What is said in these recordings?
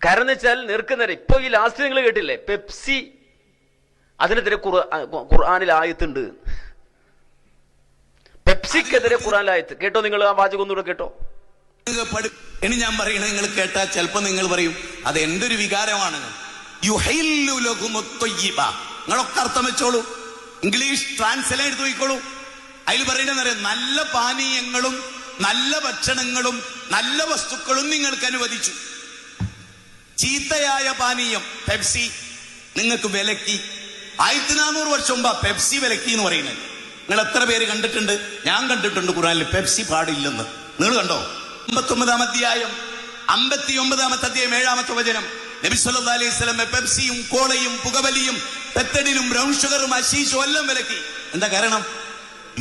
കാരണം എന്ന് വെച്ചാൽ നേർക്കുനേരെ ഇപ്പൊ ഈ ലാസ്റ്റ് നിങ്ങൾ കേട്ടില്ലേ, പെപ്സി അതിനെതിരെ ഖുർആനിൽ ആയത്തുണ്ട്. പെപ്സിക്കെതിരെ ഖുർആനിൽ ആയത്ത് കേട്ടോ? നിങ്ങൾ ആ വാചകം ഒന്നുകൂടെ കേട്ടോ? ഇനി ഞാൻ പറയണത് നിങ്ങൾ കേട്ടാൽ ചിലപ്പോ നിങ്ങൾ പറയും അത് എന്റെ ഒരു വികാരമാണ്. നിങ്ങളൊക്കെ അർത്ഥം വെച്ചോളൂ, ഇംഗ്ലീഷ് ട്രാൻസ്ലേറ്റ് എടുത്ത് നോക്കിക്കോളൂ. അതിൽ പറയുന്നത് നല്ല പാനീയങ്ങളും നല്ല ഭക്ഷണങ്ങളും നല്ല വസ്തുക്കളും നിങ്ങൾക്ക് അനുവദിച്ചു. ചീത്തയായ പാനീയം പെപ്സി നിങ്ങൾക്ക് വിലക്കി. 1400 വർഷം മുമ്പ് പെപ്സി വിലക്കി എന്ന് പറയുന്നത്. നിങ്ങൾ എത്ര പേര് കണ്ടിട്ടുണ്ട്? ഞാൻ കണ്ടിട്ടുണ്ട് ഖുർആനിൽ പെപ്സി പാടില്ലെന്ന്. നിങ്ങൾ കണ്ടോ? 59-ാം അധ്യായം 59-ാമത്തെ അധ്യായം 7-ാമത്തെ വചനം. നബി സല്ലല്ലാഹു അലൈഹി വസല്ലം പെപ്സിയും കോളയും പുകവലിയും പെത്തഡിനും ബ്രൗൺ ഷുഗറും അശീഷും എല്ലാം വിലക്കി. എന്താ കാരണം?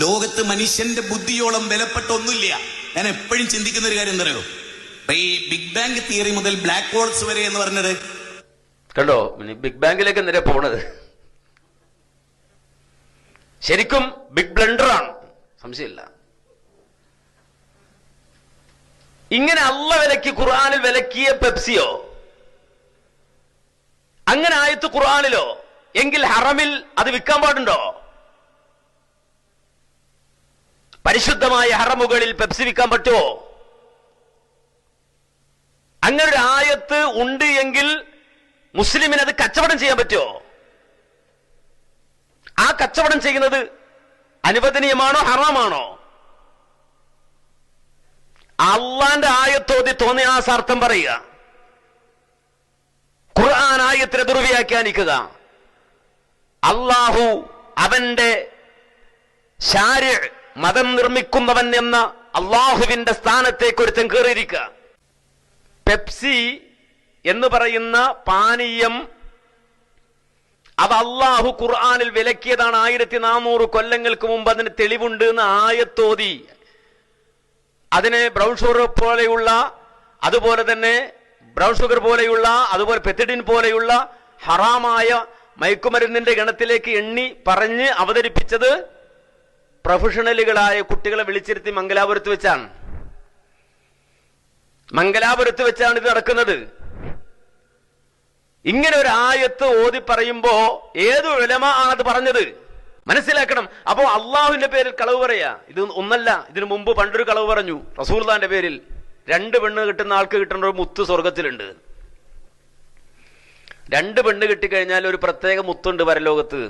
ലോകത്ത് മനുഷ്യന്റെ ബുദ്ധിയോളം വിലപ്പെട്ട ഒന്നുമില്ല. ഞാൻ എപ്പോഴും ചിന്തിക്കുന്ന ഒരു കാര്യം എന്തറിയോ, ഈ ബിഗ് ബാങ് തിയറി മുതൽ ബ്ലാക്ക് ഹോൾസ് വരെ എന്ന് പറഞ്ഞത് കണ്ടോ? ബിഗ് ബാങ്കിലേക്ക് എന്തിനാ പോണത്? ശരിക്കും ബിഗ് ബ്ലണ്ടറാണ്, സംശയമില്ല. ഇങ്ങനെ അള്ളാഹ് വിലക്കി, ഖുർആനിൽ വിലക്കിയ പെപ്സിയോ, അങ്ങനെ ആയത്ത് ഖുർആനിലോ, എങ്കിൽ ഹറമിൽ അത് വിൽക്കാൻ പാടുണ്ടോ? പരിശുദ്ധമായ ഹറമുകളിൽ പെപ്സി വിൽക്കാൻ പറ്റുമോ? അങ്ങനെ ഒരു ആയത്ത് ഉണ്ട് എങ്കിൽ മുസ്ലിമിന് അത് കച്ചവടം ചെയ്യാൻ പറ്റുമോ? ആ കച്ചവടം ചെയ്യുന്നത് അനുവദനീയമാണോ ഹറാമാണോ? അള്ളാന്റെ ആയത്തോതി തോന്നിയാസാർത്ഥം പറയുക, ഖുർആൻ ആയത്തിനെ ദുർവ്യാഖ്യാനിക്കുക. അള്ളാഹു അവന്റെ ശാരി മതം നിർമ്മിക്കുന്നവൻ എന്ന അള്ളാഹുവിന്റെ സ്ഥാനത്തേക്ക് ഒരുത്തൻ കയറിയിരിക്കുക. പെപ്സി എന്ന് പറയുന്ന പാനീയം അത് അള്ളാഹു ഖുർആനിൽ വിലക്കിയതാണ്. 1400 കൊല്ലങ്ങൾക്ക് മുമ്പ് അതിന് തെളിവുണ്ട് എന്ന് ആയത്തോതി അതിനെ ബ്രൗൺ ഷുഗർ പോലെയുള്ള, അതുപോലെ തന്നെ ബ്രൗൺ ഷുഗർ പോലെയുള്ള, അതുപോലെ പെത്തിഡിൻ പോലെയുള്ള ഹറാമായ മയക്കുമരുന്നിന്റെ ഗണത്തിലേക്ക് എണ്ണി പറഞ്ഞ് അവതരിപ്പിച്ചത് പ്രൊഫഷണലുകളായ കുട്ടികളെ വിളിച്ചിരുത്തി മംഗലാപുരത്ത് വെച്ചാണ്. മംഗലാപുരത്ത് വെച്ചാണ് ഇത് നടക്കുന്നത്. ഇങ്ങനെ ഒരു ആയത്ത് ഓതി പറയുമ്പോ ഏത് ഉലമ ആണത് പറഞ്ഞത് മനസ്സിലാക്കണം. അപ്പോ അള്ളാഹുവിന്റെ പേരിൽ കളവ് പറയാ, ഇത് ഒന്നല്ല. ഇതിനു മുമ്പ് പണ്ടൊരു കളവ് പറഞ്ഞു റസൂലുള്ളാഹിന്റെ പേരിൽ. 2 പെണ്ണ് കിട്ടുന്ന ആൾക്ക് കിട്ടുന്ന ഒരു മുത്ത് സ്വർഗത്തിലുണ്ട്. 2 പെണ്ണ് കിട്ടിക്കഴിഞ്ഞാൽ ഒരു പ്രത്യേക മുത്തുണ്ട് പരലോകത്ത്.